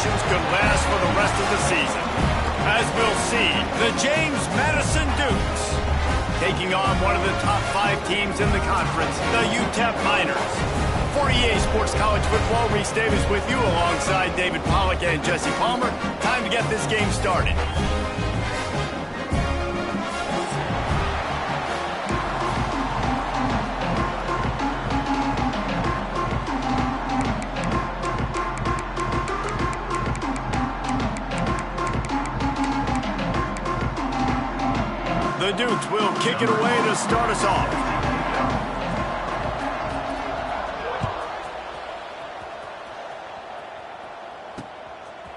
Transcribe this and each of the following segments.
celebrations could last for the rest of the season. As we'll see, the James Madison Dukes taking on one of the top 5 teams in the conference, the UTEP Miners. For EA Sports College Football, Reese Davis with you alongside David Pollack and Jesse Palmer. Time to get this game started. The Dukes will kick it away to start us off.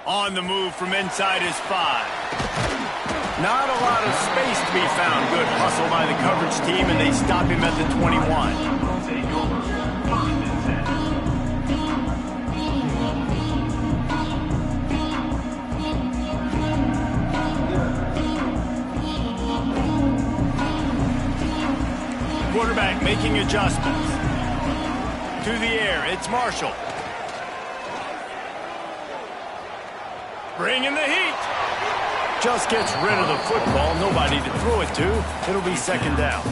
On the move from inside his 5. Not a lot of space to be found. Good hustle by the coverage team, and they stop him at the 21. Quarterback making adjustments. To the air, it's Marshall. Bringing the heat. Just gets rid of the football. Nobody to throw it to. It'll be second down.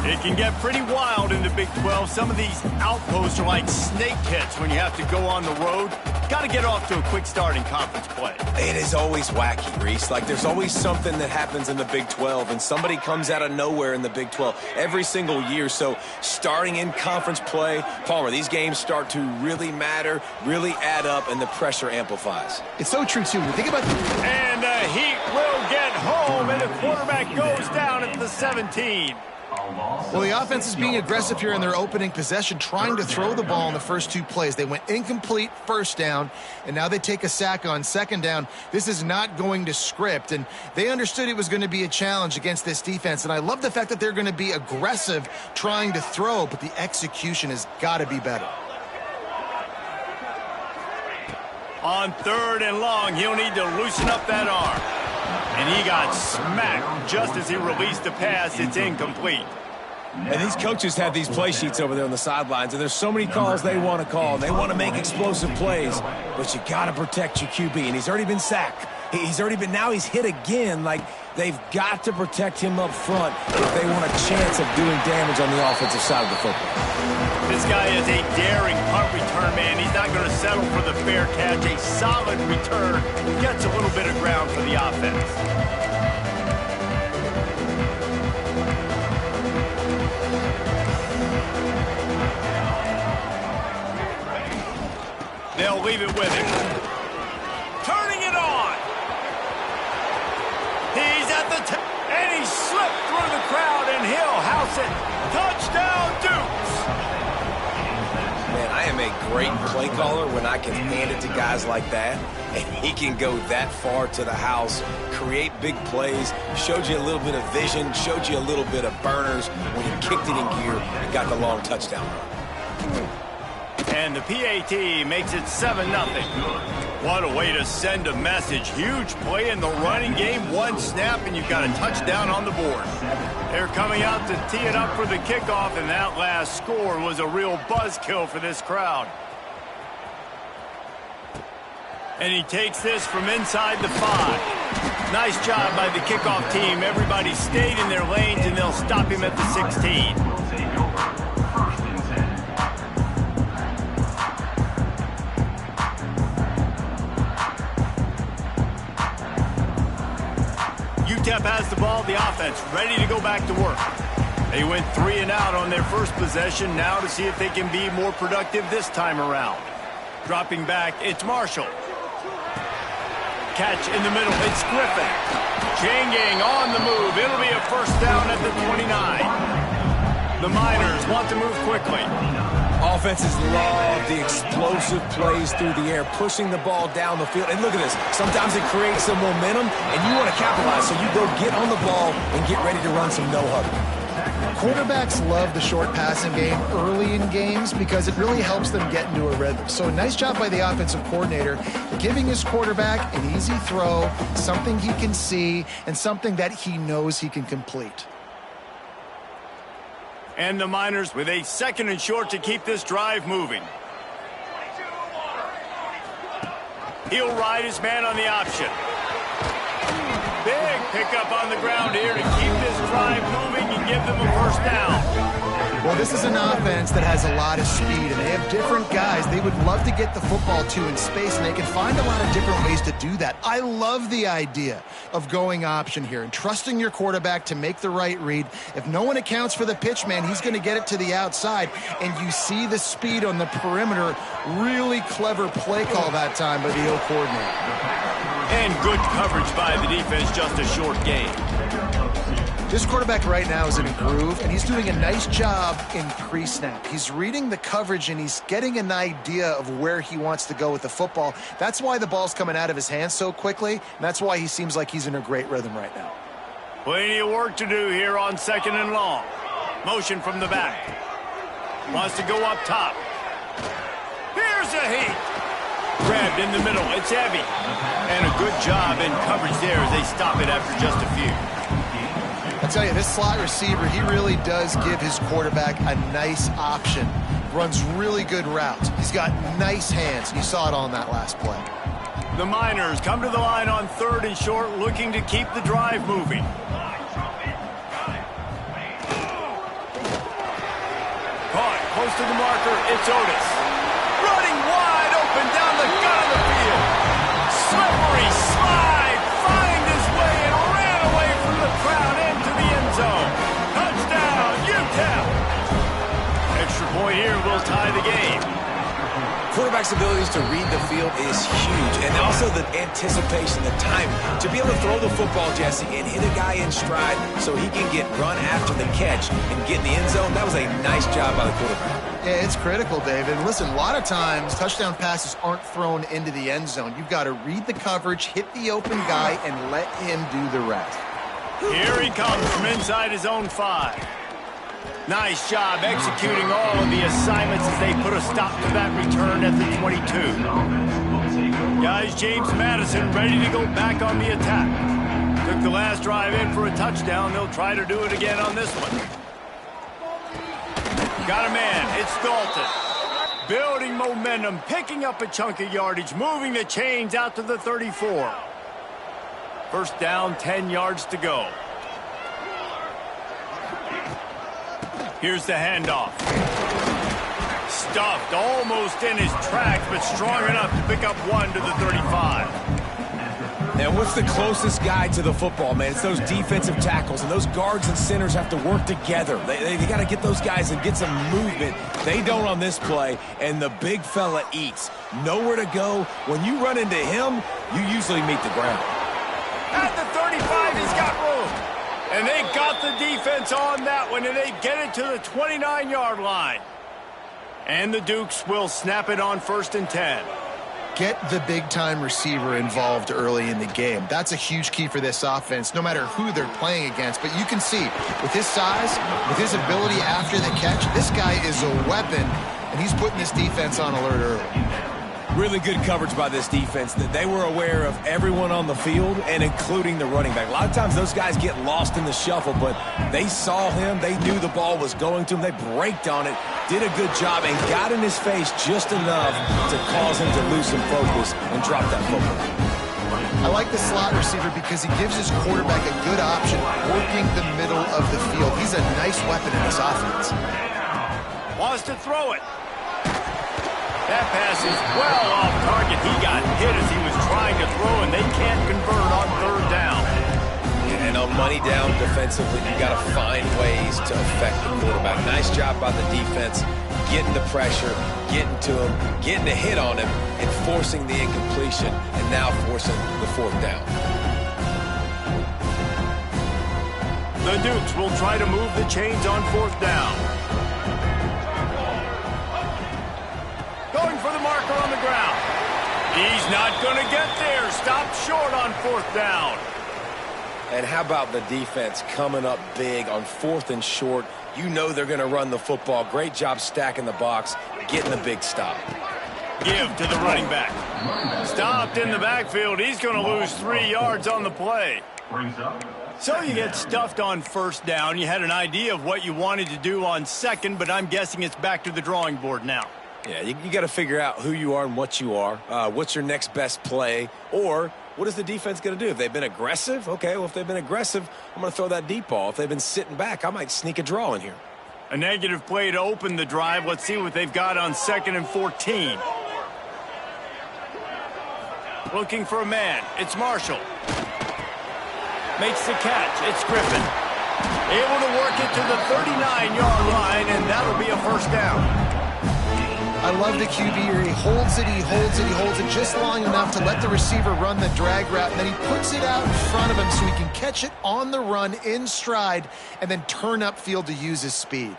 It can get pretty wild in the Big 12. Some of these outposts are like snake pits when you have to go on the road. Got to get off to a quick start in conference play. It is always wacky, Reese. Like, there's always something that happens in the Big 12, and somebody comes out of nowhere in the Big 12 every single year. So, starting in conference play, Palmer, these games start to really matter, really add up, and the pressure amplifies. It's so true, too. Think about... And the Heat will get home, and the quarterback goes down at the 17. Well, the offense is being aggressive here in their opening possession, trying to throw the ball in the first 2 plays. They went incomplete first down, and now they take a sack on second down. This is not going to script, and they understood it was going to be a challenge against this defense, and I love the fact that they're going to be aggressive trying to throw, but the execution has got to be better. On 3rd and long, he'll need to loosen up that arm. And he got smacked just as he released the pass. It's incomplete. And these coaches have these play sheets over there on the sidelines, and there's so many calls they want to call. They want to make explosive plays, but you got to protect your QB, and he's already been sacked. Now he's hit again. Like, they've got to protect him up front if they want a chance of doing damage on the offensive side of the football. This guy is a daring punt return man. He's not going to settle for the fair catch. A solid return gets a little bit of ground for the offense. They'll leave it with him. Turning it on. He's at the and he slipped through the crowd, and he'll house it. Touchdown, Dukes. Man, I am a great play caller when I can hand it to guys like that, and he can go that far to the house, create big plays, showed you a little bit of vision, showed you a little bit of burners when he kicked it in gear and got the long touchdown run. And the PAT makes it 7-0. What a way to send a message. Huge play in the running game. One snap, and you've got a touchdown on the board. They're coming out to tee it up for the kickoff, and that last score was a real buzzkill for this crowd. And he takes this from inside the 5. Nice job by the kickoff team. Everybody stayed in their lanes, and they'll stop him at the 16. UTEP has the ball, the offense ready to go back to work. They went 3 and out on their first possession, now to see if they can be more productive this time around. Dropping back, it's Marshall. Catch in the middle, it's Griffin. Chain gang on the move. It'll be a first down at the 29. The Miners want to move quickly. Offenses love the explosive plays through the air, pushing the ball down the field. And look at this. Sometimes it creates some momentum, and you want to capitalize. So you go get on the ball and get ready to run some no-huddle. Quarterbacks love the short passing game early in games because it really helps them get into a rhythm. So nice job by the offensive coordinator, giving his quarterback an easy throw, something he can see, and something that he knows he can complete. And the Miners with a 2nd and short to keep this drive moving. He'll ride his man on the option. Big pickup on the ground here to keep this drive moving and give them a first down. Well, this is an offense that has a lot of speed, and they have different guys they would love to get the football to in space, and they can find a lot of different ways to do that. I love the idea of going option here and trusting your quarterback to make the right read. If no one accounts for the pitch man, he's going to get it to the outside, and you see the speed on the perimeter. Really clever play call that time by the O coordinator. And good coverage by the defense, just a short gain. This quarterback right now is in a groove, and he's doing a nice job in pre-snap. He's reading the coverage, and he's getting an idea of where he wants to go with the football. That's why the ball's coming out of his hands so quickly, and that's why he seems like he's in a great rhythm right now. Plenty of work to do here on 2nd and long. Motion from the back. Wants to go up top. Here's a heat. Grabbed in the middle. It's heavy. And a good job in coverage there as they stop it after just a few. I tell you, this slot receiver, he really does give his quarterback a nice option. Runs really good routes. He's got nice hands. You saw it on that last play. The Miners come to the line on 3rd and short, looking to keep the drive moving. Caught close to the marker. It's Otis. Running wide open down the gut of the field. Slippery slide. Find his way and ran away from the crowd into the end zone. Touchdown, UTEP. Extra point here will tie the game. Quarterback's abilities to read the field is huge, and also the anticipation, the time to be able to throw the football, Jesse, and hit a guy in stride so he can get run after the catch and get in the end zone. That was a nice job by the quarterback. Yeah, it's critical, David. Listen, a lot of times touchdown passes aren't thrown into the end zone. You've got to read the coverage, hit the open guy, and let him do the rest. Here he comes from inside his own 5. Nice job executing all of the assignments as they put a stop to that return at the 22. Guys, James Madison ready to go back on the attack. Took the last drive in for a touchdown. They'll try to do it again on this one. Got a man. It's Dalton. Building momentum, picking up a chunk of yardage, moving the chains out to the 34. First down, 10 yards to go. Here's the handoff. Stuffed almost in his tracks, but strong enough to pick up 1 to the 35. And what's the closest guy to the football, man? It's those defensive tackles, and those guards and centers have to work together. They got to get those guys and get some movement. They don't on this play, and the big fella eats. Nowhere to go. When you run into him, you usually meet the ground. At the 35, he's got room. And they got the defense on that one, and they get it to the 29-yard line. And the Dukes will snap it on 1st and 10. Get the big-time receiver involved early in the game. That's a huge key for this offense, no matter who they're playing against. But you can see, with his size, with his ability after the catch, this guy is a weapon, and he's putting this defense on alert early. Really good coverage by this defense. That they were aware of everyone on the field and including the running back. A lot of times those guys get lost in the shuffle, but they saw him. They knew the ball was going to him. They braked on it, did a good job, and got in his face just enough to cause him to lose some focus and drop that football. I like the slot receiver because he gives his quarterback a good option working the middle of the field. He's a nice weapon in this offense. Wants to throw it. That pass is well off target. He got hit as he was trying to throw, and they can't convert on 3rd down. And on money down defensively, you got to find ways to affect the quarterback. Nice job by the defense, getting the pressure, getting to him, getting a hit on him, and forcing the incompletion, and now forcing the 4th down. The Dukes will try to move the chains on 4th down. Going for the marker on the ground. He's not going to get there. Stopped short on 4th down. And how about the defense coming up big on 4th and short? You know they're going to run the football. Great job stacking the box, getting the big stop. Give to the running back. Stopped in the backfield. He's going to lose 3 yards on the play. So you get stuffed on 1st down. You had an idea of what you wanted to do on 2nd, but I'm guessing it's back to the drawing board now. Yeah, you got to figure out who you are and what you are. What's your next best play? Or what is the defense going to do? If they've been aggressive, okay, well, if they've been aggressive, I'm going to throw that deep ball. If they've been sitting back, I might sneak a draw in here. A negative play to open the drive. Let's see what they've got on 2nd and 14. Looking for a man. It's Marshall. Makes the catch. It's Griffin. Able to work it to the 39-yard line, and that'll be a first down. I love the QB here. He holds it, he holds it, he holds it just long enough to let the receiver run the drag route, and then he puts it out in front of him so he can catch it on the run in stride and then turn upfield to use his speed.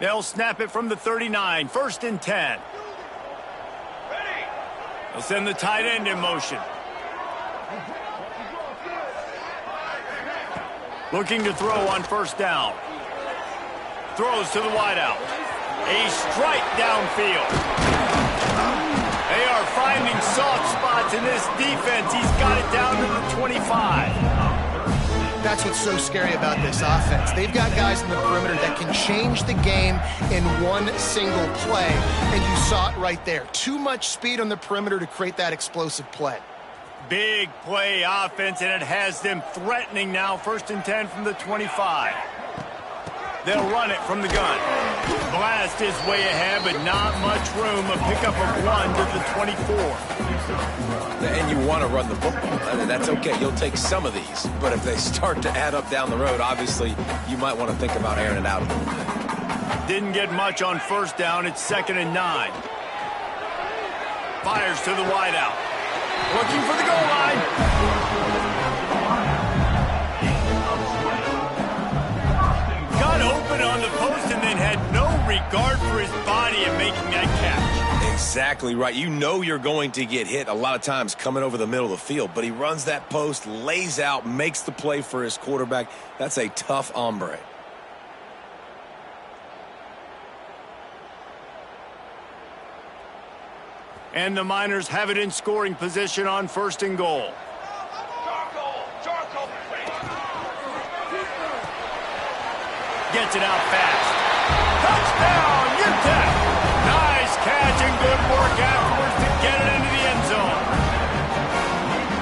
They'll snap it from the 39, 1st and 10. They'll send the tight end in motion. Looking to throw on 1st down. Throws to the wideout. A strike downfield. They are finding soft spots in this defense. He's got it down to the 25. That's what's so scary about this offense. They've got guys in the perimeter that can change the game in one single play, and you saw it right there. Too much speed on the perimeter to create that explosive play. Big play offense, and it has them threatening now. 1st and 10 from the 25. They'll run it from the gun. Blast his way ahead, but not much room. A pickup of 1 to the 24. And you want to run the football. I mean, that's okay. You'll take some of these. But if they start to add up down the road, obviously, you might want to think about airing it out a little bit. Didn't get much on 1st down. It's 2nd and 9. Fires to the wideout. Looking for the goal line. Got open on the post and then had no regard for his body in making that catch. Exactly right. You know you're going to get hit a lot of times coming over the middle of the field, but he runs that post, lays out, makes the play for his quarterback. That's a tough hombre. And the Miners have it in scoring position on 1st and goal. Gets it out fast. Touchdown, UTEP! Nice catch and good work afterwards to get it into the end zone.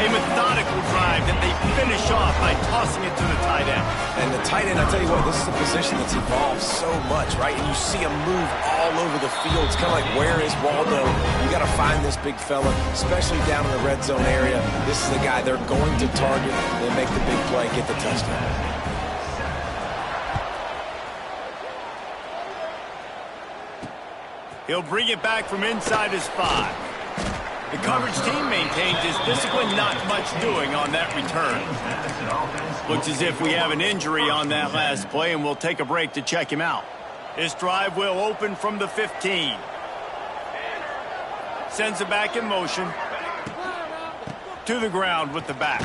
A methodical drive that they finish off by tossing it to the tight end. And the tight end, I tell you what, this is a position that's evolved so much, right? And you see him move all over the field. It's kind of like, where is Waldo? You got to find this big fella, especially down in the red zone area. This is the guy they're going to target. They make the big play, get the touchdown. He'll bring it back from inside his 5. The coverage team maintains his discipline, not much doing on that return. Looks as if we have an injury on that last play, and we'll take a break to check him out. This drive will open from the 15. Sends it back in motion. To the ground with the back.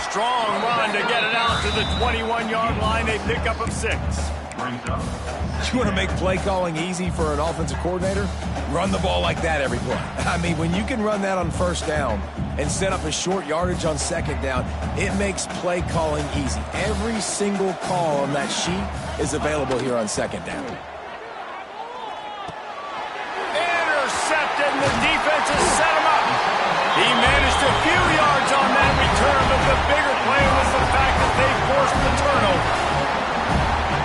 Strong run to get it out to the 21-yard line. A pickup of 6. You want to make play calling easy for an offensive coordinator? Run the ball like that every play. I mean, when you can run that on 1st down and set up a short yardage on 2nd down, it makes play calling easy. Every single call on that sheet is available here on 2nd down. Intercepted, and the defense has set him up. He managed a few yards on that return, but the bigger play was the fact that they forced the turnover.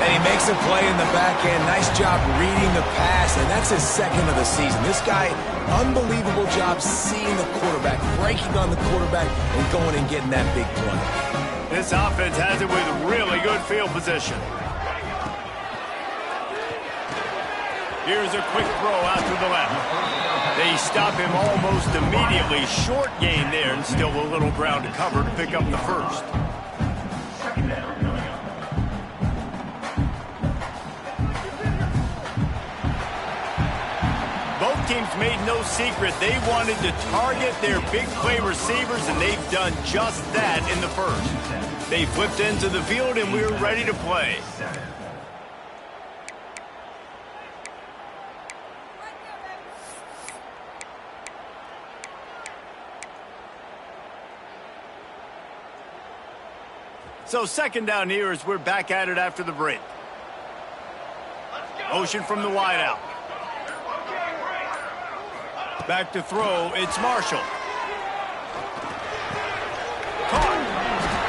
And he makes a play in the back end. Nice job reading the pass, and that's his 2nd of the season. This guy, unbelievable job seeing the quarterback, breaking on the quarterback, and going and getting that big play. This offense has it with really good field position. Here's a quick throw out to the left. They stop him almost immediately. Short gain there, and still a little ground to cover to pick up the 1st. Both teams made no secret they wanted to target their big play receivers, and they've done just that in the 1st. They flipped into the field, and we're ready to play. So 2nd down here as we're back at it after the break. Motion from the wideout. Back to throw, it's Marshall. Caught.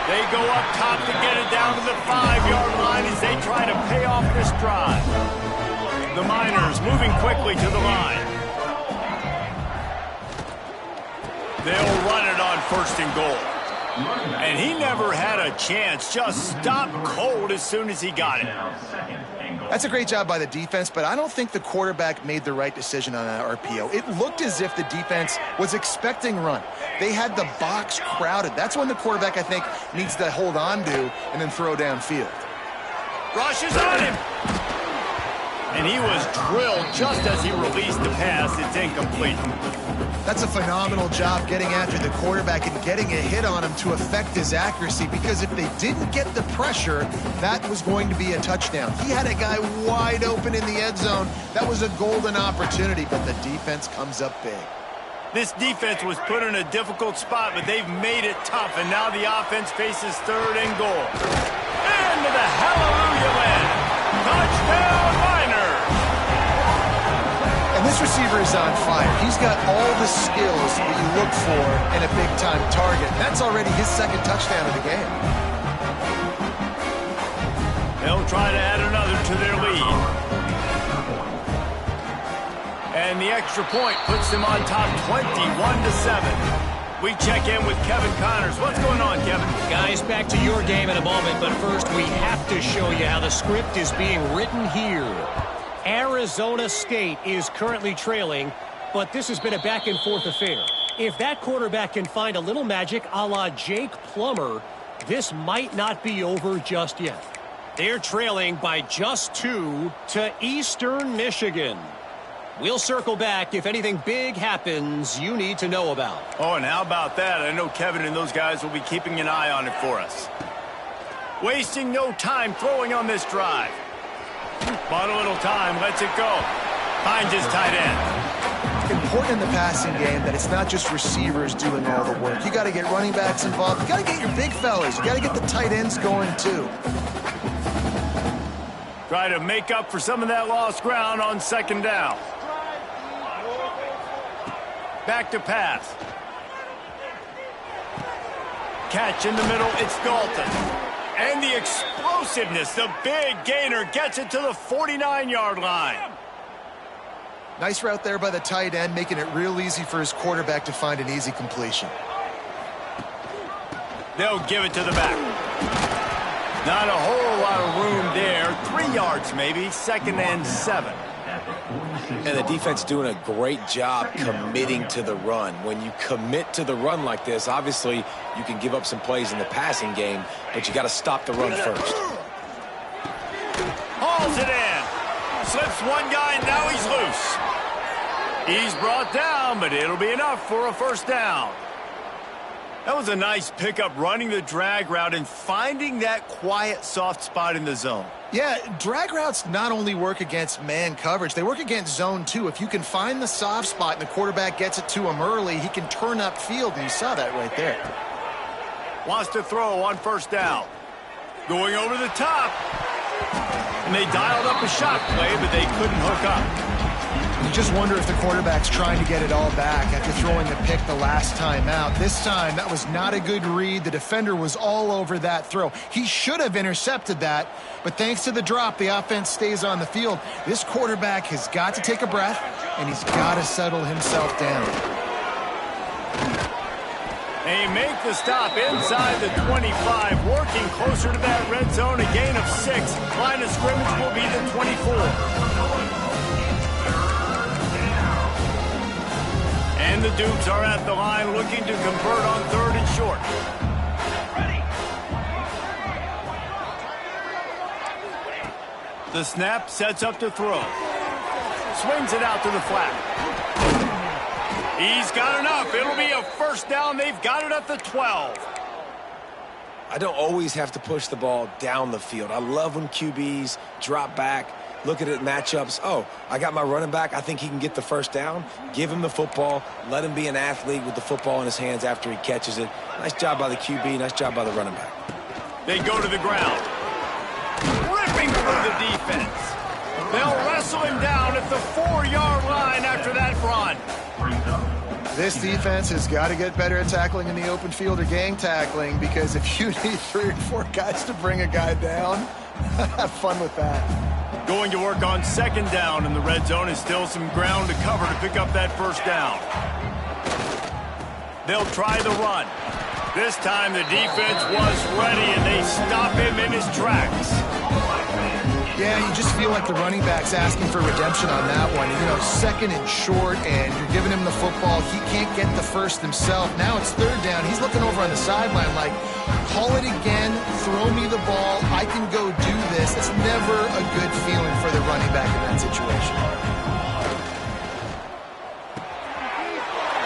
They go up top to get it down to the 5-yard line as they try to pay off this drive. The Miners moving quickly to the line. They'll run it on 1st and goal. And he never had a chance, just stopped cold as soon as he got it. That's a great job by the defense, but I don't think the quarterback made the right decision on that RPO. It looked as if the defense was expecting run. They had the box crowded. That's when the quarterback, I think, needs to hold on to and then throw downfield. Rushes on him. And he was drilled just as he released the pass. It's incomplete. That's a phenomenal job getting after the quarterback and getting a hit on him to affect his accuracy, because if they didn't get the pressure, that was going to be a touchdown. He had a guy wide open in the end zone. That was a golden opportunity, but the defense comes up big. This defense was put in a difficult spot, but they've made it tough, and now the offense faces 3rd and goal. Into the hallelujah land. Touchdown, Miners! And this receiver is on fire. He's got all the skills that you look for in a big-time target. That's already his 2nd touchdown of the game. They'll try to add another to their lead. And the extra point puts them on top 21-7. We check in with Kevin Connors. What's going on, Kevin? Guys, back to your game in a moment, but first we have to show you how the script is being written here. Arizona State is currently trailing, but this has been a back-and-forth affair. If that quarterback can find a little magic a la Jake Plummer, this might not be over just yet. They're trailing by just 2 to Eastern Michigan. We'll circle back if anything big happens you need to know about. Oh, and how about that? I know Kevin and those guys will be keeping an eye on it for us. Wasting no time throwing on this drive. Bought a little time, lets it go. Finds his tight end. Important in the passing game that it's not just receivers doing all the work. You got to get running backs involved. You got to get your big fellas. You got to get the tight ends going too. Try to make up for some of that lost ground on 2nd down. Back to pass. Catch in the middle, it's Dalton. And the explosiveness, the big gainer gets it to the 49-yard line. Nice route there by the tight end, making it real easy for his quarterback to find an easy completion. They'll give it to the back. Not a whole lot of room there. 3 yards maybe, 2nd and 7. And the defense doing a great job committing to the run. When you commit to the run like this, obviously you can give up some plays in the passing game, but you got to stop the run first. Hauls it in. Slips one guy, now he's loose. He's brought down, but it'll be enough for a 1st down. That was a nice pickup, running the drag route and finding that quiet, soft spot in the zone. Yeah, drag routes not only work against man coverage, they work against zone too. If you can find the soft spot and the quarterback gets it to him early, he can turn upfield, and you saw that right there. Wants to throw on 1st down. Going over the top. And they dialed up a shot play, but they couldn't hook up. You just wonder if the quarterback's trying to get it all back after throwing the pick the last time out. This time, that was not a good read. The defender was all over that throw. He should have intercepted that, but thanks to the drop, the offense stays on the field. This quarterback has got to take a breath, and he's got to settle himself down. They make the stop inside the 25, working closer to that red zone, a gain of 6. Line of scrimmage will be the 24. And the Dukes are at the line looking to convert on 3rd and short. The snap sets up to throw. Swings it out to the flat. He's got enough. It'll be a 1st down. They've got it at the 12. I don't always have to push the ball down the field. I love when QBs drop back, look at it matchups. Oh, I got my running back. I think he can get the 1st down. Give him the football. Let him be an athlete with the football in his hands after he catches it. Nice job by the QB. Nice job by the running back. They go to the ground. Ripping through the defense. They'll wrestle him down at the 4-yard line after that run. This defense has got to get better at tackling in the open field or gang tackling, because if you need 3 or 4 guys to bring a guy down, have fun with that. Going to work on 2nd down in the red zone, and still some ground to cover to pick up that 1st down. They'll try the run. This time the defense was ready, and they stop him in his tracks. Yeah, you just feel like the running back's asking for redemption on that one. You know, 2nd and short, and you're giving him the football. He can't get the first himself. Now it's 3rd down. He's looking over on the sideline like, call it again, throw me the ball, I can go do this. It's never a good feeling for the running back in that situation.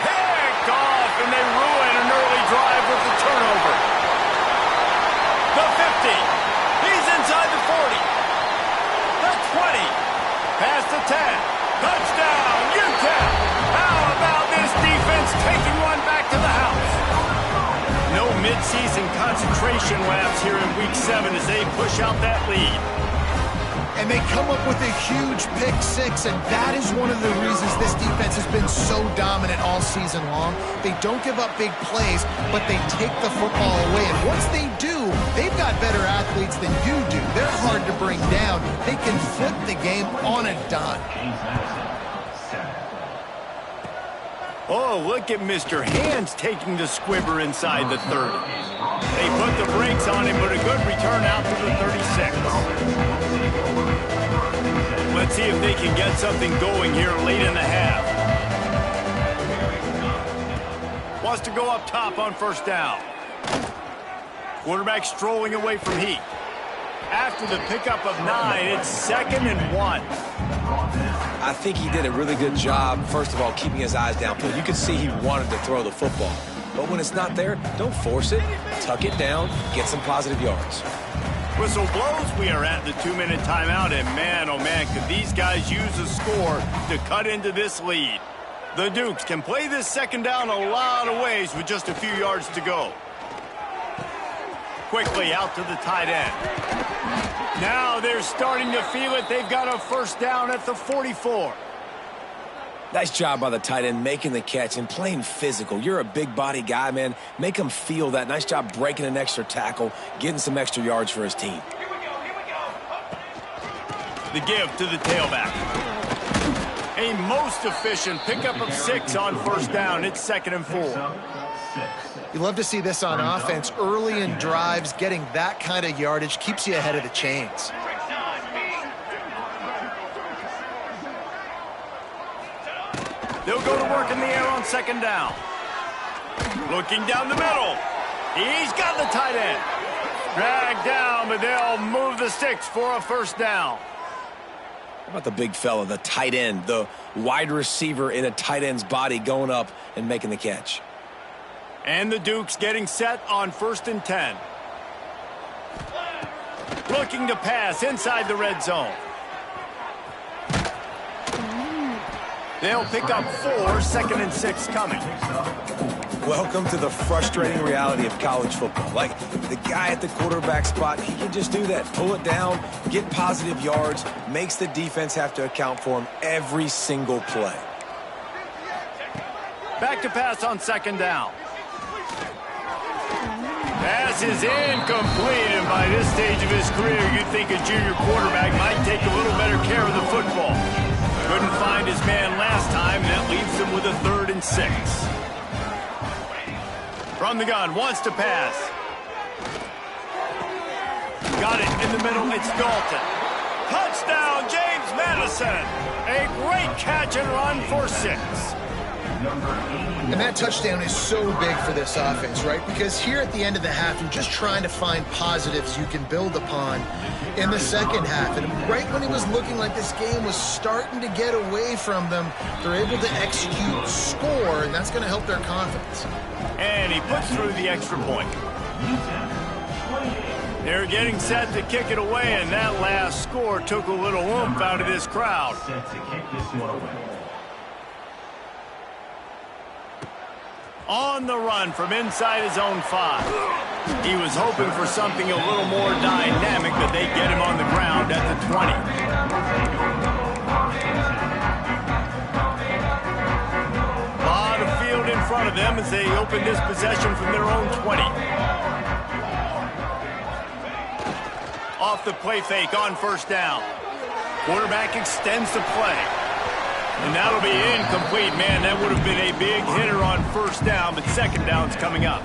Picked off, and they ruin an early drive with the turnover. The 50. He's inside the 40. The 20, past the 10, touchdown, UTEP. How about this defense taking one back to the house? No midseason concentration laps here in Week 7 as they push out that lead. And they come up with a huge pick 6, and that is one of the reasons this defense has been so dominant all season long. They don't give up big plays, but they take the football away. And once they do, they've got better athletes than you do. They're hard to bring down. They can flip the game on a dime. Oh, look at Mr. Hands taking the squibber inside the 30. They put the brakes on him, but a good return out to the 36. Let's see if they can get something going here late in the half. Wants to go up top on 1st down. Quarterback strolling away from Heat. After the pickup of 9, it's 2nd and 1. I think he did a really good job, first of all, keeping his eyes downfield. You could see he wanted to throw the football. But when it's not there, don't force it. Tuck it down, get some positive yards. Whistle blows, we are at the 2-minute timeout, and man, oh man, could these guys use a score to cut into this lead. The Dukes can play this 2nd down a lot of ways with just a few yards to go. Quickly out to the tight end. Now they're starting to feel it. They've got a 1st down at the 44. Nice job by the tight end making the catch and playing physical. You're a big body guy, man. Make him feel that. Nice job breaking an extra tackle, getting some extra yards for his team. The give to the tailback. A most efficient pickup of 6 on 1st down. It's 2nd and 4. You love to see this on offense. Early in drives, getting that kind of yardage keeps you ahead of the chains. They'll go to work in the air on 2nd down. Looking down the middle. He's got the tight end. Dragged down, but they'll move the sticks for a 1st down. How about the big fella, the tight end, the wide receiver in a tight end's body going up and making the catch? And the Dukes getting set on 1st and 10. Looking to pass inside the red zone. They'll pick up 4, 2nd and 6 coming. Welcome to the frustrating reality of college football. Like, the guy at the quarterback spot, he can just do that. Pull it down, get positive yards, makes the defense have to account for him every single play. Back to pass on 2nd down. Pass is incomplete, and by this stage of his career, you'd think a junior quarterback might take a little better care of the football. Couldn't find his man last time, and that leaves him with a 3rd and 6. From the gun, wants to pass. Got it in the middle, it's Dalton. Touchdown, James Madison. A great catch and run for 6. And that touchdown is so big for this offense, right? Because here at the end of the half, you're just trying to find positives you can build upon in the 2nd half. And right when it was looking like this game was starting to get away from them, they're able to execute, score, and that's going to help their confidence. And he puts through the extra point. They're getting set to kick it away, and that last score took a little oomph out of this crowd. On the run from inside his own 5. He was hoping for something a little more dynamic, but they get him on the ground at the 20. front of them as they open this possession from their own 20. Off the play fake on first down. Quarterback extends the play. And that'll be incomplete. Man, that would have been a big hitter on first down, but second down's coming up.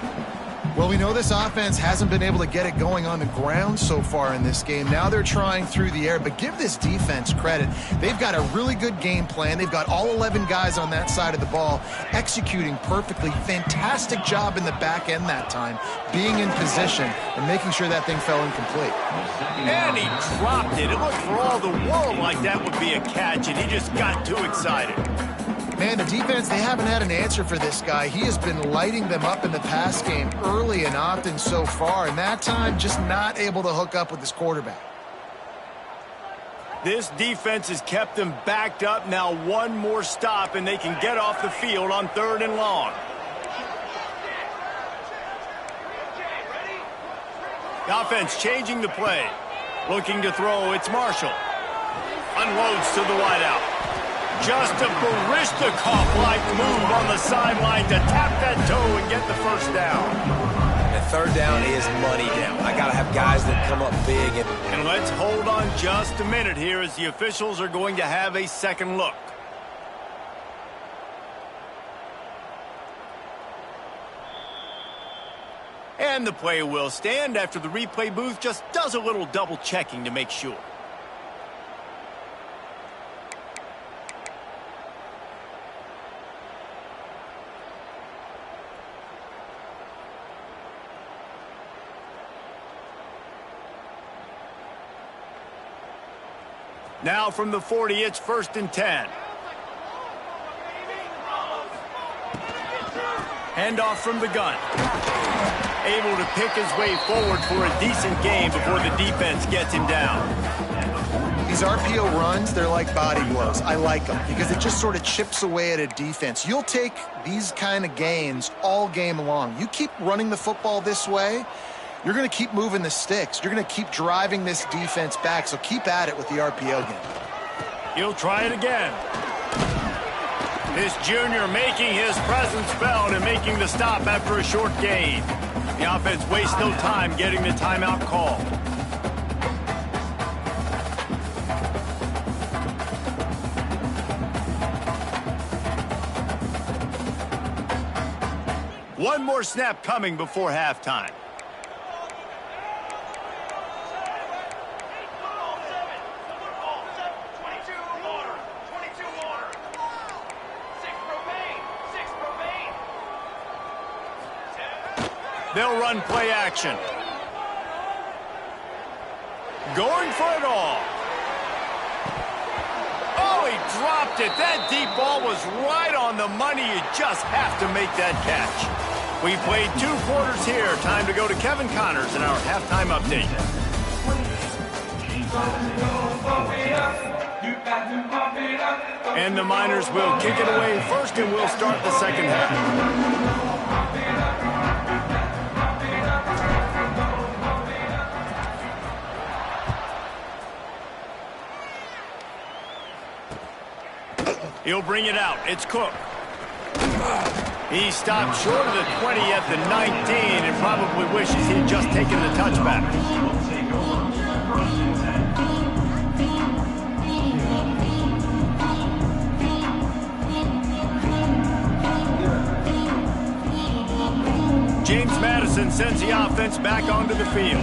Well, we know this offense hasn't been able to get it going on the ground so far in this game. Now they're trying through the air, but give this defense credit. They've got a really good game plan. They've got all 11 guys on that side of the ball executing perfectly. Fantastic job in the back end that time, being in position and making sure that thing fell incomplete. And he dropped it. It looked for all the world like that would be a catch, and he just got too excited. Man, the defense, they haven't had an answer for this guy. He has been lighting them up in the pass game early and often so far, and that time just not able to hook up with his quarterback. This defense has kept them backed up. Now one more stop, and they can get off the field on 3rd and long. The offense changing the play. Looking to throw, it's Marshall. Unloads to the wideout. Just a Baryshnikov-like move on the sideline to tap that toe and get the first down. And 3rd down is money down. I got to have guys that come up big. And let's hold on just a minute here as the officials are going to have a second look. And the play will stand after the replay booth just does a little double checking to make sure. Now from the 40, it's 1st and 10. Handoff from the gun. Able to pick his way forward for a decent gain before the defense gets him down. These RPO runs, they're like body blows. I like them because it just sort of chips away at a defense. You'll take these kind of gains all game long. You keep running the football this way, you're going to keep moving the sticks. You're going to keep driving this defense back, so keep at it with the RPO game. He'll try it again. This junior making his presence felt and making the stop after a short gain. The offense wastes no time getting the timeout call. One more snap coming before halftime. They'll run play action. Going for it all. Oh, he dropped it. That deep ball was right on the money. You just have to make that catch. We played 2 quarters here. Time to go to Kevin Connors in our halftime update. And the Miners will kick it away first, and we'll start the second half. He'll bring it out. It's Cook. He stopped short of the 20 at the 19 and probably wishes he'd just taken the touchback. James Madison sends the offense back onto the field.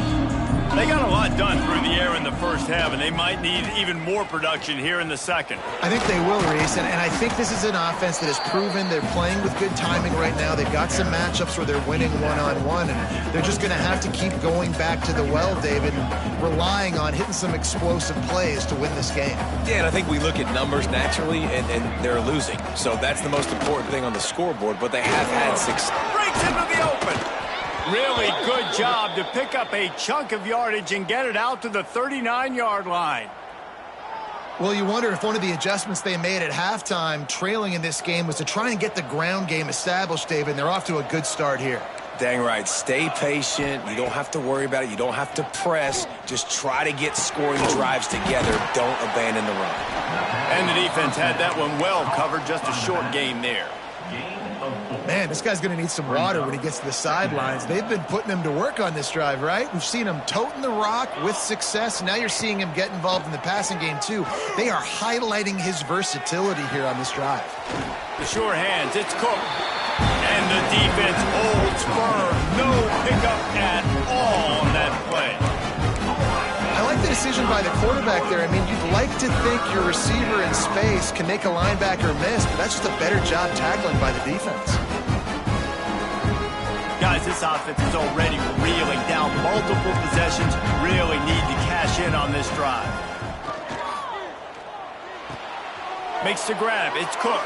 They got a lot done through the air in the first half, and they might need even more production here in the second. I think they will, Reese, and I think this is an offense that has proven they're playing with good timing right now. They've got some matchups where they're winning one-on-one, and they're just going to have to keep going back to the well, David, and relying on hitting some explosive plays to win this game. Yeah, and I think we look at numbers naturally, and they're losing. So that's the most important thing on the scoreboard, but they have had success. Breaks into the open. Really good job to pick up a chunk of yardage and get it out to the 39-yard line. Well, you wonder if one of the adjustments they made at halftime, trailing in this game, was to try and get the ground game established, David, and they're off to a good start here. Dang right. Stay patient. You don't have to worry about it. You don't have to press. Just try to get scoring drives together. Don't abandon the run. And the defense had that one well covered. Just a short gain there. Man, this guy's going to need some water when he gets to the sidelines. They've been putting him to work on this drive, right? We've seen him toting the rock with success. Now you're seeing him get involved in the passing game, too. They are highlighting his versatility here on this drive. The sure hands, it's Cook. And the defense holds firm. No pickup at all on that play. I like the decision by the quarterback there. I mean, you'd like to think your receiver in space can make a linebacker miss, but that's just a better job tackling by the defense. Guys, this offense is already reeling down multiple possessions. Really need to cash in on this drive. Makes the grab. It's Cook.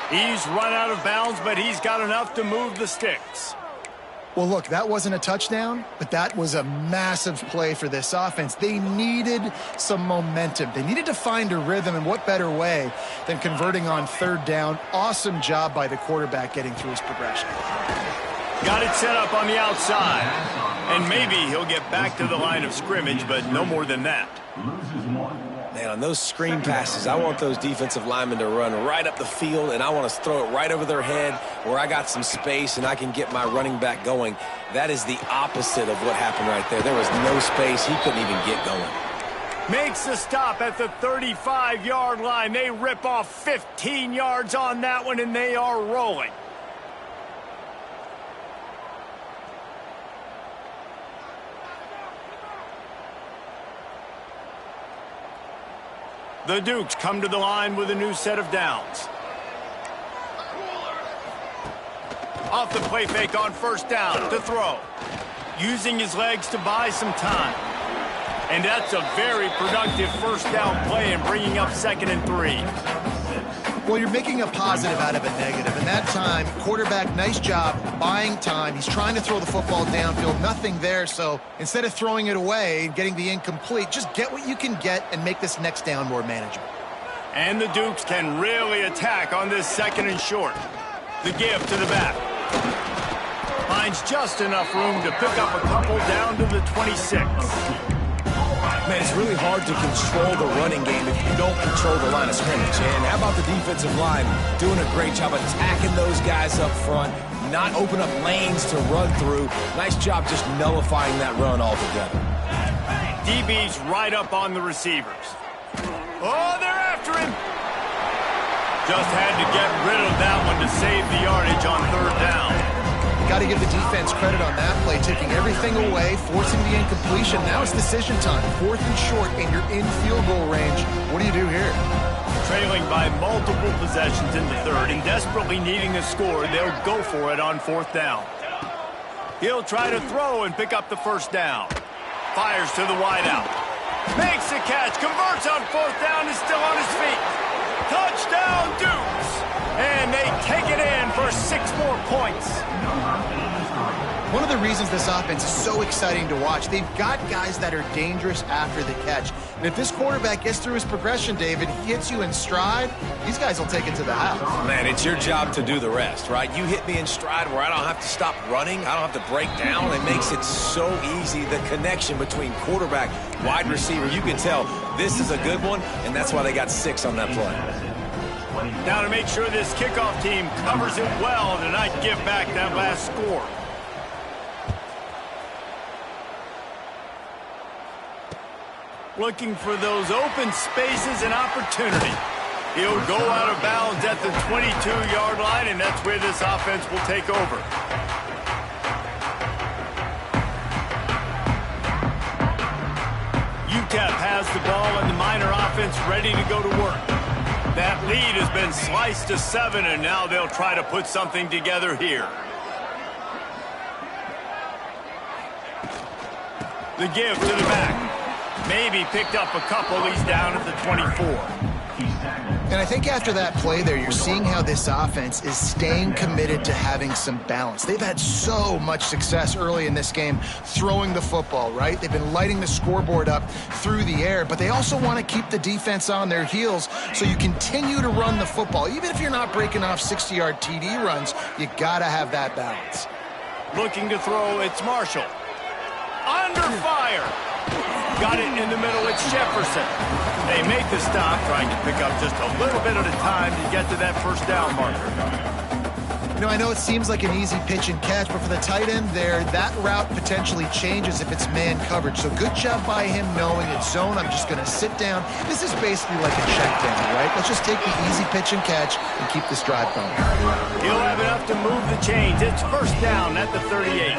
He's run out of bounds, but he's got enough to move the sticks. Well, look, that wasn't a touchdown, but that was a massive play for this offense. They needed some momentum. They needed to find a rhythm, and what better way than converting on third down. Awesome job by the quarterback getting through his progression. Got it set up on the outside. And maybe he'll get back to the line of scrimmage, but no more than that. Man, on those screen passes, I want those defensive linemen to run right up the field, and I want to throw it right over their head where I got some space and I can get my running back going. That is the opposite of what happened right there. There was no space. He couldn't even get going. Makes the stop at the 35-yard line. They rip off 15 yards on that one, and they are rolling. The Dukes come to the line with a new set of downs. Off the play fake on first down to throw. Using his legs to buy some time. And that's a very productive first down play and bringing up 2nd and 3. Well, you're making a positive out of a negative. And that time, quarterback, nice job buying time. He's trying to throw the football downfield. Nothing there. So instead of throwing it away and getting the incomplete, just get what you can get and make this next down more manageable. And the Dukes can really attack on this 2nd and short. The give to the back. Finds just enough room to pick up a couple down to the 26. Man, it's really hard to control the running game if you don't control the line of scrimmage. And how about the defensive line doing a great job attacking those guys up front, not open up lanes to run through. Nice job just nullifying that run altogether. DB's right up on the receivers. Oh, they're after him. Just had to get rid of that one to save the yardage on third down. Got to give the defense credit on that play, taking everything away, forcing the incompletion. Now it's decision time. 4th and short, and you're in field goal range. What do you do here? Trailing by multiple possessions in the third and desperately needing a score, they'll go for it on 4th down. He'll try to throw and pick up the first down. Fires to the wideout. Makes the catch, converts on 4th down, is still on his feet. Touchdown, Dukes! And they take it in for 6 more points. One of the reasons this offense is so exciting to watch, they've got guys that are dangerous after the catch. And if this quarterback gets through his progression, David, he hits you in stride, these guys will take it to the house. Man, it's your job to do the rest, right? You hit me in stride where I don't have to stop running. I don't have to break down. It makes it so easy. The connection between quarterback, wide receiver, you can tell this is a good one, and that's why they got 6 on that play. Now to make sure this kickoff team covers it well to not give back that last score. Looking for those open spaces and opportunity. He'll go out of bounds at the 22-yard line, and that's where this offense will take over. UTEP has the ball, and the Miner offense ready to go to work. That lead has been sliced to 7, and now they'll try to put something together here. The give to the back. Maybe picked up a couple. He's down at the 24. And I think after that play there, you're seeing how this offense is staying committed to having some balance. They've had so much success early in this game throwing the football, right? They've been lighting the scoreboard up through the air, but they also want to keep the defense on their heels so you continue to run the football. Even if you're not breaking off 60-yard TD runs, you got to have that balance. Looking to throw, it's Marshall. under fire. Got it in the middle. It's Jefferson. They make the stop, trying to pick up just a little bit at a time to get to that first down marker. You know, I know it seems like an easy pitch and catch, but for the tight end there, that route potentially changes if it's man coverage. So good job by him knowing it's zone. I'm just going to sit down. This is basically like a check down, right? Let's just take the easy pitch and catch and keep this drive going. He'll have enough to move the chains. It's first down at the 38.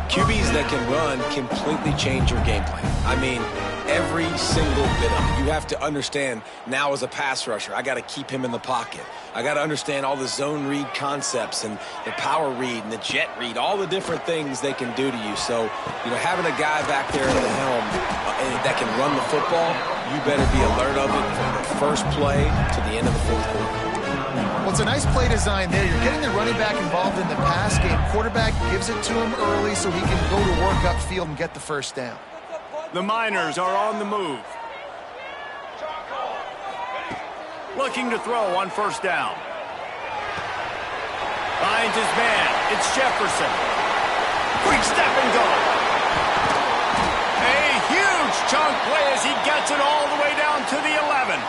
QBs that can run completely change your game plan. I mean, every single bit of it. You have to understand now as a pass rusher, I got to keep him in the pocket. I got to understand all the zone read concepts and the power read and the jet read, all the different things they can do to you. So, you know, having a guy back there at the helm that can run the football, you better be alert of it from the first play to the end of the fourth quarter. Well, it's a nice play design there. You're getting the running back involved in the pass game. Quarterback gives it to him early so he can go to work upfield and get the first down. The Miners are on the move. Looking to throw on first down. Finds his man. It's Jefferson. Quick step and go. A huge chunk play as he gets it all the way down to the 11.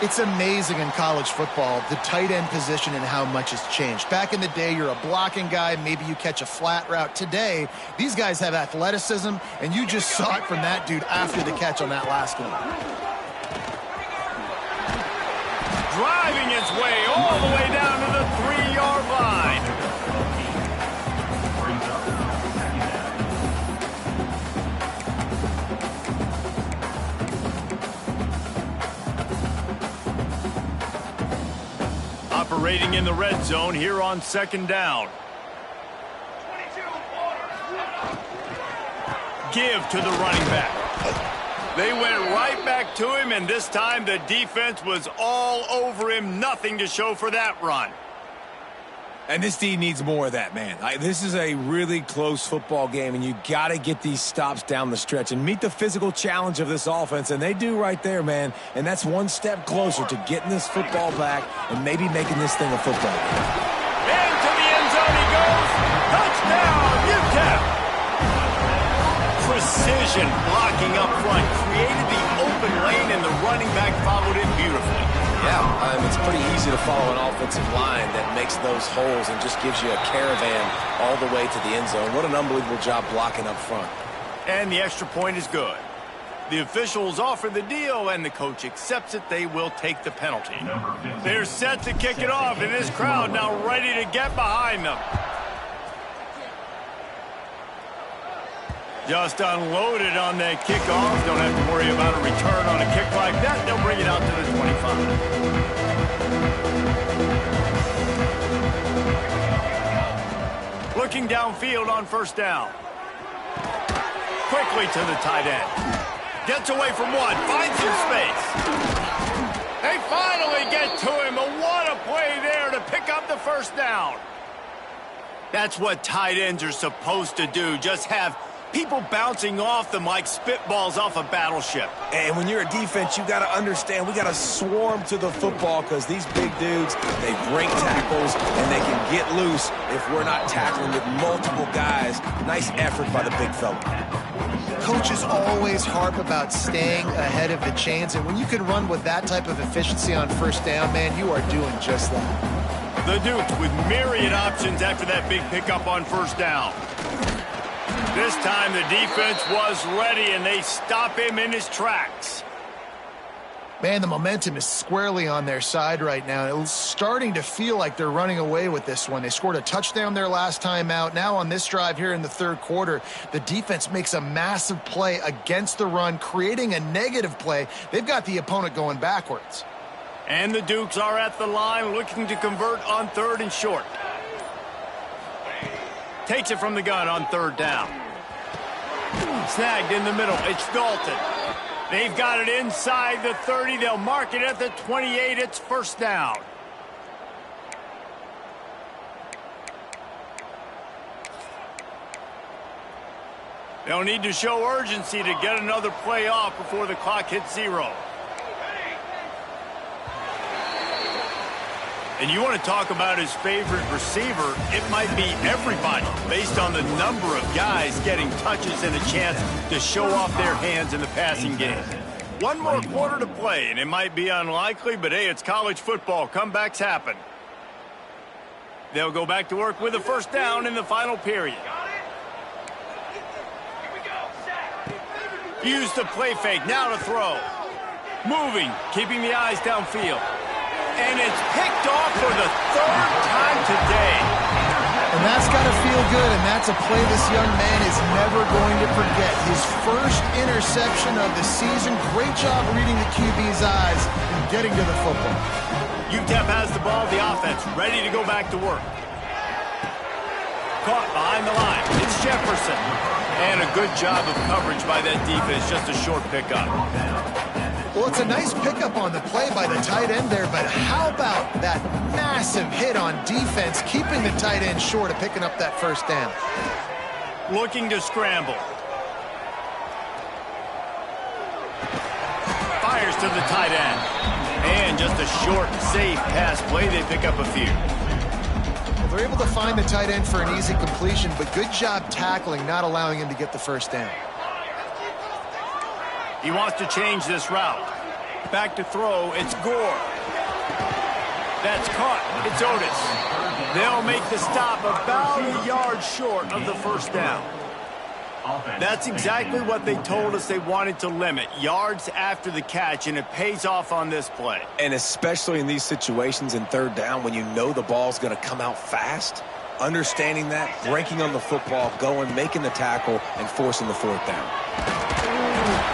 It's amazing in college football, the tight end position and how much has changed. Back in the day, you're a blocking guy. Maybe you catch a flat route. Today, these guys have athleticism, and you just saw it from that dude after the catch on that last one. Driving its way all the way down to the 3-yard line. Operating in the red zone here on second down. Give to the running back. They went right back to him, and this time the defense was all over him. Nothing to show for that run. And this D needs more of that, man. This is a really close football game, and you got to get these stops down the stretch and meet the physical challenge of this offense, and they do right there, man. And that's one step closer to getting this football back and maybe making this thing a football game. Into the end zone he goes. Touchdown, UTEP. Precision blocking up front created the open lane, and the running back followed it beautifully. Yeah, it's pretty easy to follow an offensive line that makes those holes and just gives you a caravan all the way to the end zone. What an unbelievable job blocking up front. And the extra point is good. The officials offer the deal, and the coach accepts it. They will take the penalty. They're set to kick it off, and this crowd now ready to get behind them. Just unloaded on that kickoff. Don't have to worry about a return on a kick like that. They'll bring it out to the 25. Looking downfield on first down. Quickly to the tight end. Gets away from one. Finds some space. They finally get to him. But what a play there to pick up the first down. That's what tight ends are supposed to do. Just have people bouncing off them like spitballs off a battleship. And when you're a defense, you got to understand, we got to swarm to the football because these big dudes, they break tackles and they can get loose if we're not tackling with multiple guys. Nice effort by the big fella. Coaches always harp about staying ahead of the chains, and when you can run with that type of efficiency on first down, man, you are doing just that. The Dukes with myriad options after that big pickup on first down. This time the defense was ready, and they stop him in his tracks. Man, the momentum is squarely on their side right now. It's starting to feel like they're running away with this one. They scored a touchdown their last time out. Now on this drive here in the third quarter, the defense makes a massive play against the run, creating a negative play. They've got the opponent going backwards. And the Dukes are at the line looking to convert on third and short. Takes it from the gun on third down. Snagged in the middle. It's Dalton. They've got it inside the 30. They'll mark it at the 28. It's first down. They'll need to show urgency to get another play off before the clock hits 0. And you want to talk about his favorite receiver, it might be everybody, based on the number of guys getting touches and a chance to show off their hands in the passing game. One more quarter to play, and it might be unlikely, but hey, it's college football. Comebacks happen. They'll go back to work with a first down in the final period. Use the play fake, now to throw. Moving, keeping the eyes downfield. And it's picked off for the third time today. And that's got to feel good, and that's a play this young man is never going to forget. His first interception of the season. Great job reading the QB's eyes and getting to the football. UTEP has the ball, the offense, ready to go back to work. Caught behind the line. It's Jefferson. And a good job of coverage by that defense, just a short pickup. Well, it's a nice pickup on the play by the tight end there, but how about that massive hit on defense, keeping the tight end short of picking up that first down? Looking to scramble. Fires to the tight end. And just a short, safe pass play. They pick up a few. Well, they're able to find the tight end for an easy completion, but good job tackling, not allowing him to get the first down. He wants to change this route. Back to throw, it's Gore. That's caught, it's Otis. They'll make the stop about a yard short of the first down. That's exactly what they told us they wanted to limit. Yards after the catch, and it pays off on this play. And especially in these situations in third down when you know the ball's going to come out fast, understanding that, breaking on the football, going, making the tackle, and forcing the fourth down.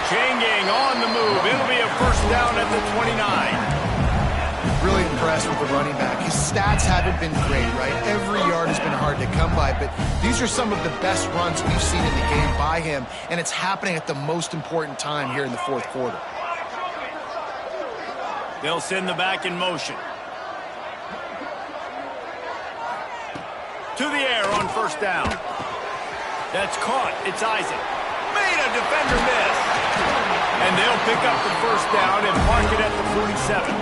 Changing on the move. It'll be a first down at the 29. Really impressed with the running back. His stats haven't been great, right? Every yard has been hard to come by, but these are some of the best runs we've seen in the game by him, and it's happening at the most important time here in the fourth quarter. They'll send the back in motion. To the air on first down. That's caught. It's Isaac. Made a defender miss. And they'll pick up the first down and mark it at the 47.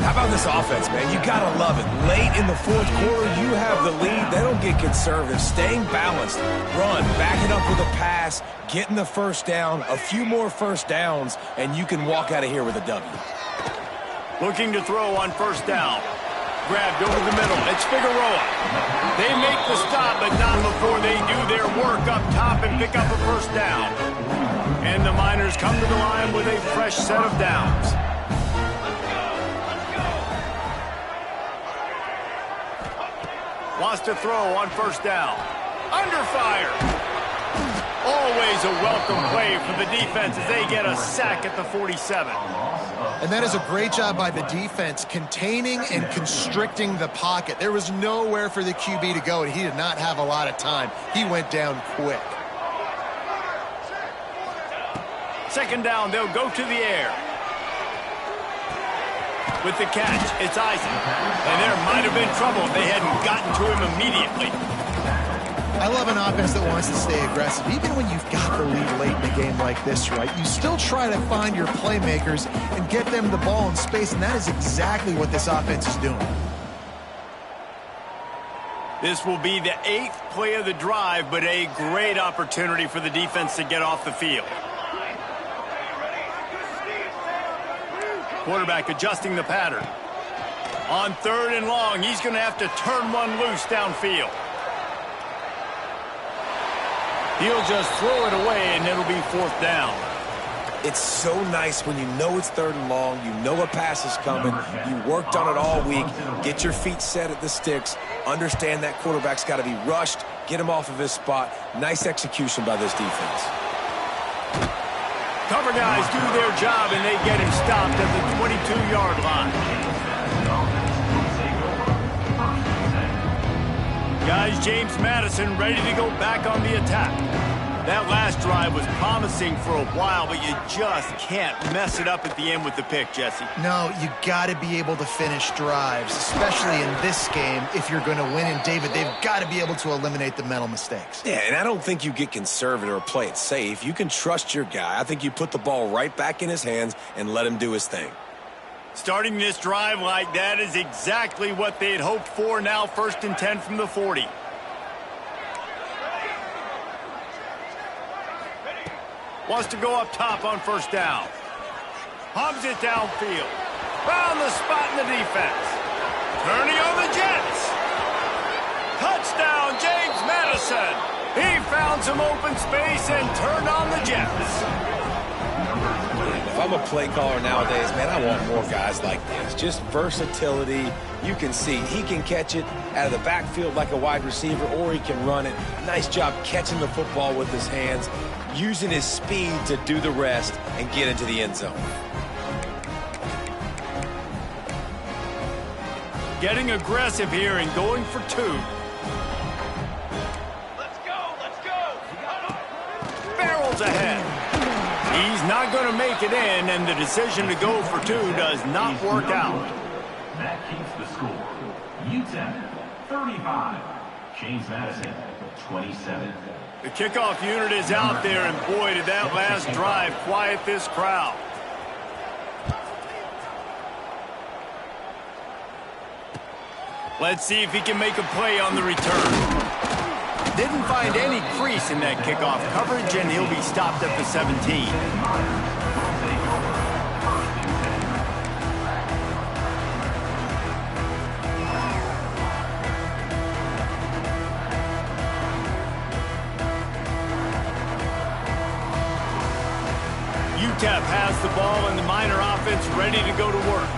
How about this offense, man? You got to love it. Late in the fourth quarter, you have the lead. They don't get conservative. Staying balanced. Run, back it up with a pass, getting the first down, a few more first downs, and you can walk out of here with a W. Looking to throw on first down. Grabbed over the middle. It's Figueroa. They make the stop, but not before they do their work up top and pick up a first down. And the Miners come to the line with a fresh set of downs. Wants to throw on first down. Under fire. Always a welcome play for the defense as they get a sack at the 47. And that is a great job by the defense, containing and constricting the pocket. There was nowhere for the QB to go, and he did not have a lot of time. He went down quick. Second down, they'll go to the air. With the catch, it's Isaac. And there might have been trouble if they hadn't gotten to him immediately. I love an offense that wants to stay aggressive. Even when you've got the lead late in a game like this, right, you still try to find your playmakers and get them the ball in space, and that is exactly what this offense is doing. This will be the 8th play of the drive, but a great opportunity for the defense to get off the field. Quarterback adjusting the pattern. On third and long, he's going to have to turn one loose downfield. He'll just throw it away, and it'll be fourth down. It's so nice when you know it's third and long, you know a pass is coming, you worked on it all week, get your feet set at the sticks, understand that quarterback's got to be rushed, get him off of his spot. Nice execution by this defense. Cover guys do their job, and they get him stopped at the 22-yard line. Guys, James Madison ready to go back on the attack. That last drive was promising for a while, but you just can't mess it up at the end with the pick, Jesse. No, you got to be able to finish drives, especially in this game if you're going to win. And, David, they've got to be able to eliminate the mental mistakes. Yeah, and I don't think you get conservative or play it safe. You can trust your guy. I think you put the ball right back in his hands and let him do his thing. Starting this drive like that is exactly what they had hoped for. Now 1st and 10 from the 40. Wants to go up top on 1st down. Hubs it downfield. Found the spot in the defense. Turning on the Jets. Touchdown, James Madison. He found some open space and turned on the Jets. If I'm a play caller nowadays, man, I want more guys like this. Just versatility. You can see he can catch it out of the backfield like a wide receiver, or he can run it. Nice job catching the football with his hands, using his speed to do the rest and get into the end zone. Getting aggressive here and going for 2. Let's go! Barrels ahead. He's not going to make it in, and the decision to go for 2 does not work out. That keeps the score. UTEP 35. James Madison 27. The kickoff unit is out there, and boy, did that last drive quiet this crowd. Let's see if he can make a play on the return. Didn't find any crease in that kickoff coverage, and he'll be stopped at the 17. UTEP has the ball, and the Miner offense ready to go to work.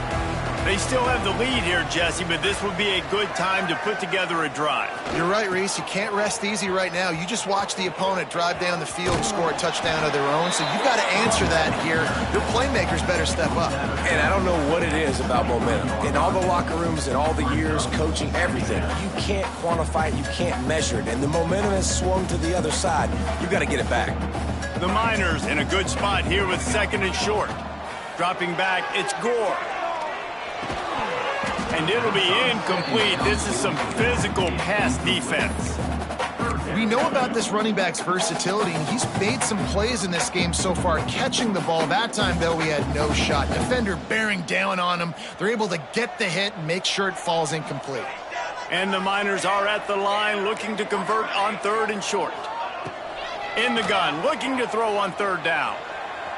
They still have the lead here, Jesse, but this would be a good time to put together a drive. You're right, Reese. You can't rest easy right now. You just watch the opponent drive down the field and score a touchdown of their own, so you've got to answer that here. Your playmakers better step up. And I don't know what it is about momentum. In all the locker rooms, in all the years, coaching, everything, you can't quantify it, you can't measure it, and the momentum has swung to the other side. You've got to get it back. The Miners in a good spot here with 2nd and short. Dropping back, it's Gore. And it'll be incomplete. This is some physical pass defense. We know about this running back's versatility, and he's made some plays in this game so far catching the ball. That time, though, he had no shot. Defender bearing down on him. They're able to get the hit and make sure it falls incomplete. And the Miners are at the line looking to convert on 3rd and short. In the gun, looking to throw on 3rd down.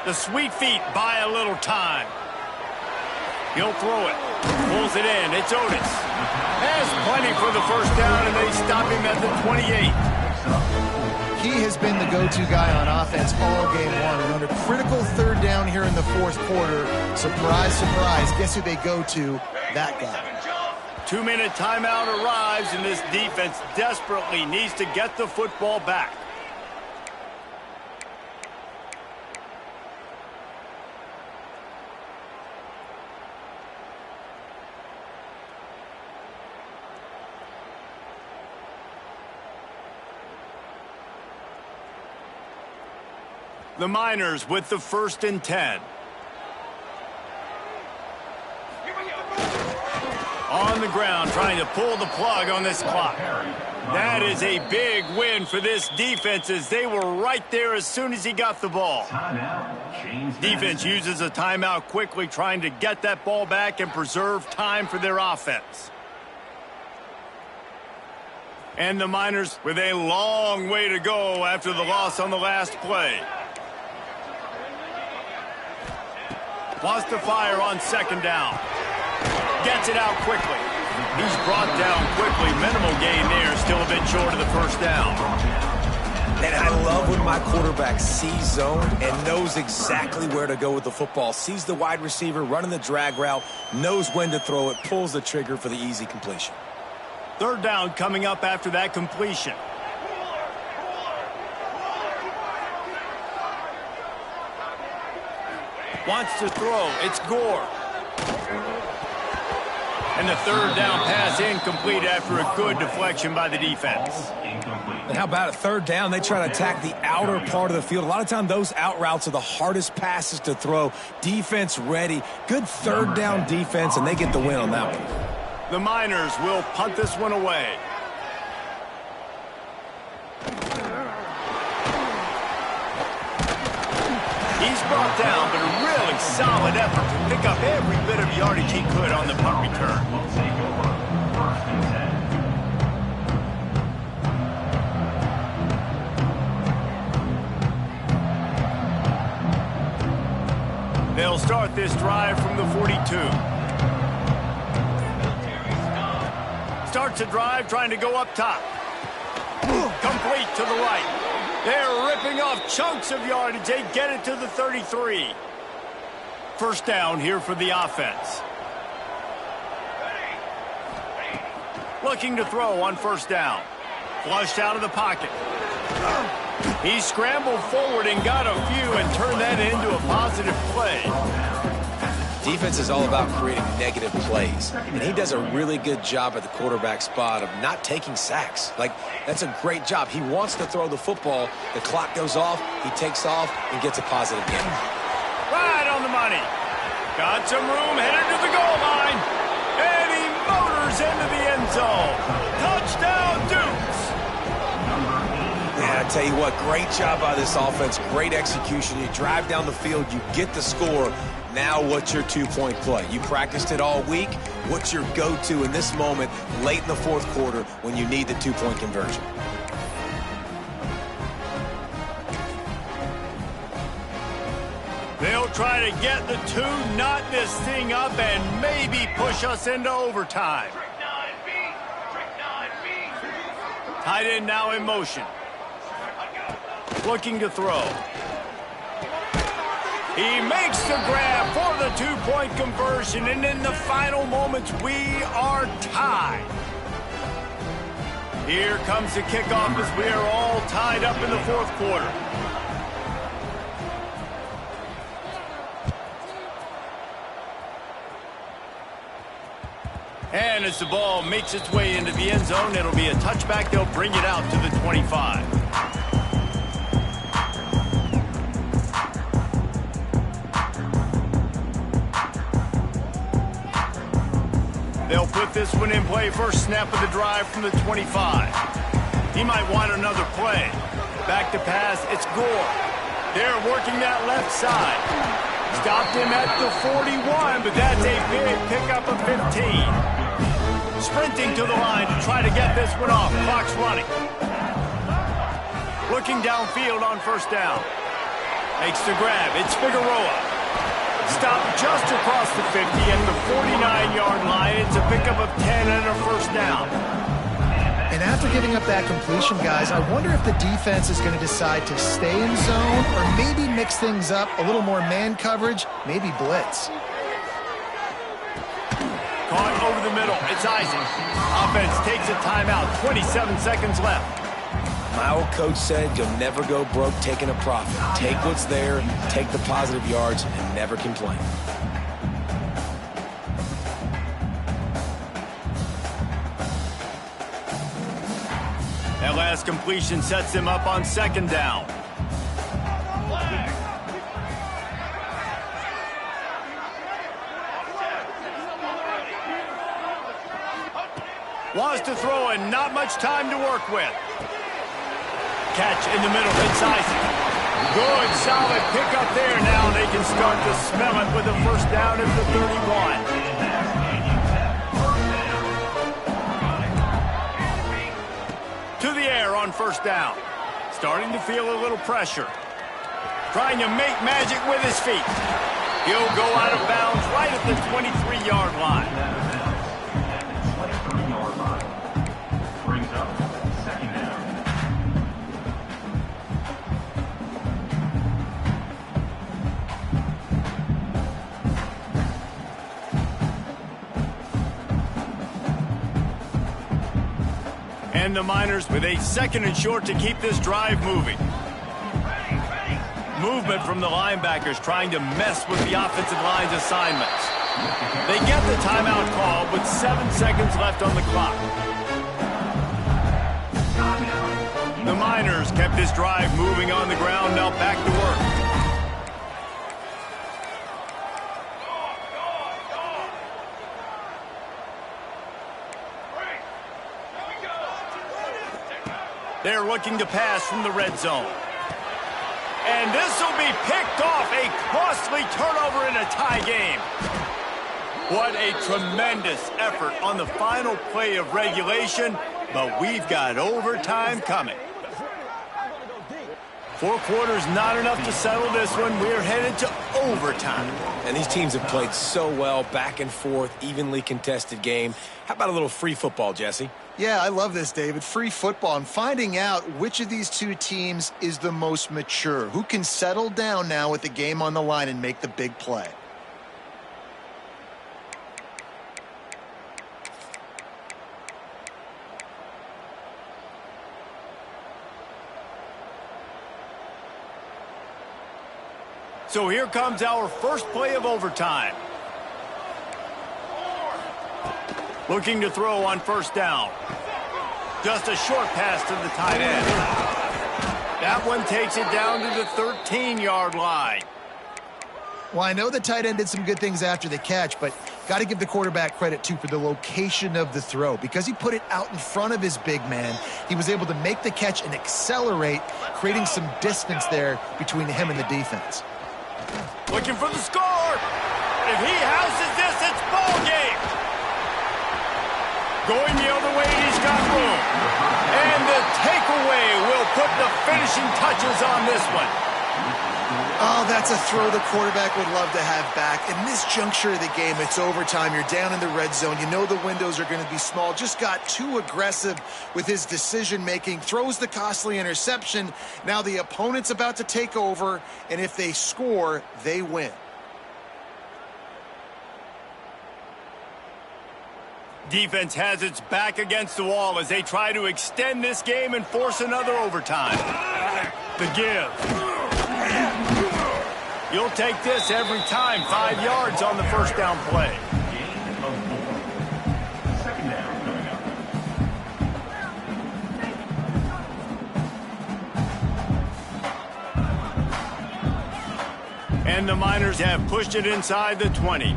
The sweet feet buy a little time. He'll throw it. Pulls it in. It's Otis. Has plenty for the 1st down, and they stop him at the 28. He has been the go-to guy on offense all game long. And on a critical 3rd down here in the 4th quarter, surprise, surprise, guess who they go to? That guy. 2-minute timeout arrives, and this defense desperately needs to get the football back. The Miners with the 1st and 10. On the ground, trying to pull the plug on this clock. That is a big win for this defense, as they were right there as soon as he got the ball. Defense uses a timeout quickly, trying to get that ball back and preserve time for their offense. And the Miners with a long way to go after the loss on the last play. Wants to fire on 2nd down. Gets it out quickly. He's brought down quickly. Minimal gain there. Still a bit short of the 1st down. And I love when my quarterback sees zone and knows exactly where to go with the football. Sees the wide receiver running the drag route, knows when to throw it, pulls the trigger for the easy completion. 3rd down coming up after that completion. Wants to throw. It's Gore. And the 3rd down pass incomplete after a good deflection by the defense. And how about a 3rd down? They try to attack the outer part of the field. A lot of time those out routes are the hardest passes to throw. Defense ready. Good 3rd down defense, and they get the win on that one. The Miners will punt this one away. He's brought down, but a really One solid effort to pick up every bit of yardage he could on the punt return. Will take over. First and 10. They'll start this drive from the 42. Starts a drive trying to go up top. Complete to the right. They're ripping off chunks of yardage. They get it to the 33. First down here for the offense. Looking to throw on first down. Flushed out of the pocket. He scrambled forward and got a few and turned that into a positive play. Defense is all about creating negative plays, and he does a really good job at the quarterback spot of not taking sacks. Like, that's a great job. He wants to throw the football. The clock goes off, he takes off, and gets a positive gain. Right on the money. Got some room, headed to the goal line. And he motors into the end zone. Touchdown, Dukes. Yeah, I tell you what, great job by this offense. Great execution. You drive down the field, you get the score. Now what's your two-point play? You practiced it all week. What's your go-to in this moment late in the fourth quarter when you need the two-point conversion? They'll try to get the two, knot this thing up, and maybe push us into overtime. Tight end now in motion. Looking to throw. He makes the grab for the two-point conversion, and in the final moments, we are tied. Here comes the kickoff as we are all tied up in the fourth quarter. And as the ball makes its way into the end zone, it'll be a touchback. They'll bring it out to the 25. They'll put this one in play. First snap of the drive from the 25. He might want another play. Back to pass. It's Gore. They're working that left side. Stopped him at the 41, but that's a big pickup of 15. Sprinting to the line to try to get this one off. Clock's running. Looking downfield on first down. Makes the grab. It's Figueroa. Stopped just across the 50 at the 49-yard line. It's a pickup of 10 and a first down. And after giving up that completion, guys, I wonder if the defense is going to decide to stay in zone or maybe mix things up, a little more man coverage, maybe blitz. Caught over the middle. It's Isaac. Offense takes a timeout. 27 seconds left. My old coach said you'll never go broke taking a profit. Take what's there, take the positive yards, and never complain. That last completion sets them up on second down. Wants to throw and not much time to work with. Catch in the middle. It's Isaac. Good, solid pickup there. Now they can start to smell it with a first down at the 31. To the air on first down. Starting to feel a little pressure. Trying to make magic with his feet. He'll go out of bounds right at the 23-yard line. Brings up second down. And the Miners with a second and short to keep this drive moving. Movement from the linebackers trying to mess with the offensive line's assignments. They get the timeout call with 7 seconds left on the clock. The Miners kept this drive moving on the ground, now back to work. They're looking to pass from the red zone. And this will be picked off. A costly turnover in a tie game. What a tremendous effort on the final play of regulation, but we've got overtime coming. 4 quarters not enough to settle this one. We're headed to overtime. And these teams have played so well, back and forth, evenly contested game. How about a little free football, Jesse? Yeah, I love this, David. Free football and finding out which of these two teams is the most mature. Who can settle down now with the game on the line and make the big play? So here comes our first play of overtime. Looking to throw on first down. Just a short pass to the tight end. That one takes it down to the 13-yard line. Well, I know the tight end did some good things after the catch, but got to give the quarterback credit, too, for the location of the throw. Because he put it out in front of his big man, he was able to make the catch and accelerate, creating some distance there between him and the defense. Looking for the score. If he houses this, it's ball game. Going the other way, he's got room. And the takeaway will put the finishing touches on this one. Oh, that's a throw the quarterback would love to have back. In this juncture of the game, it's overtime. You're down in the red zone. You know the windows are going to be small. Just got too aggressive with his decision-making. Throws the costly interception. Now the opponent's about to take over, and if they score, they win. Defense has its back against the wall as they try to extend this game and force another overtime. The give. You'll take this every time. 5 yards on the first down play. Gain of 4. Second down coming up. And the Miners have pushed it inside the 20.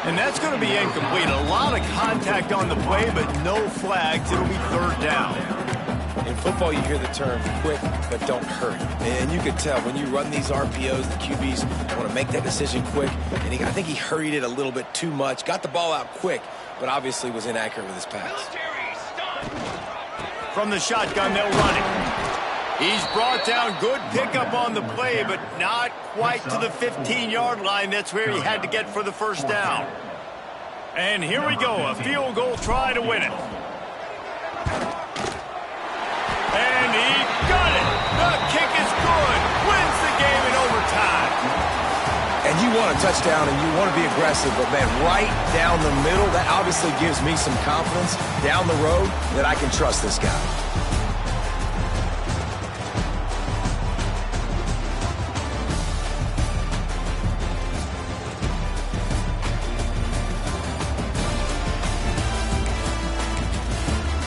And that's going to be incomplete. A lot of contact on the play, but no flags. It'll be third down. In football, you hear the term quick, but don't hurry. And you can tell when you run these RPOs, the QBs want to make that decision quick. And I think he hurried it a little bit too much. Got the ball out quick, but obviously was inaccurate with his pass. From the shotgun, they'll run it. He's brought down. Good pickup on the play, but not quite to the 15-yard line. That's where he had to get for the first down. And here we go, a field goal try to win it. And he got it. The kick is good. Wins the game in overtime. And you want a touchdown and you want to be aggressive, but, man, right down the middle, that obviously gives me some confidence down the road that I can trust this guy.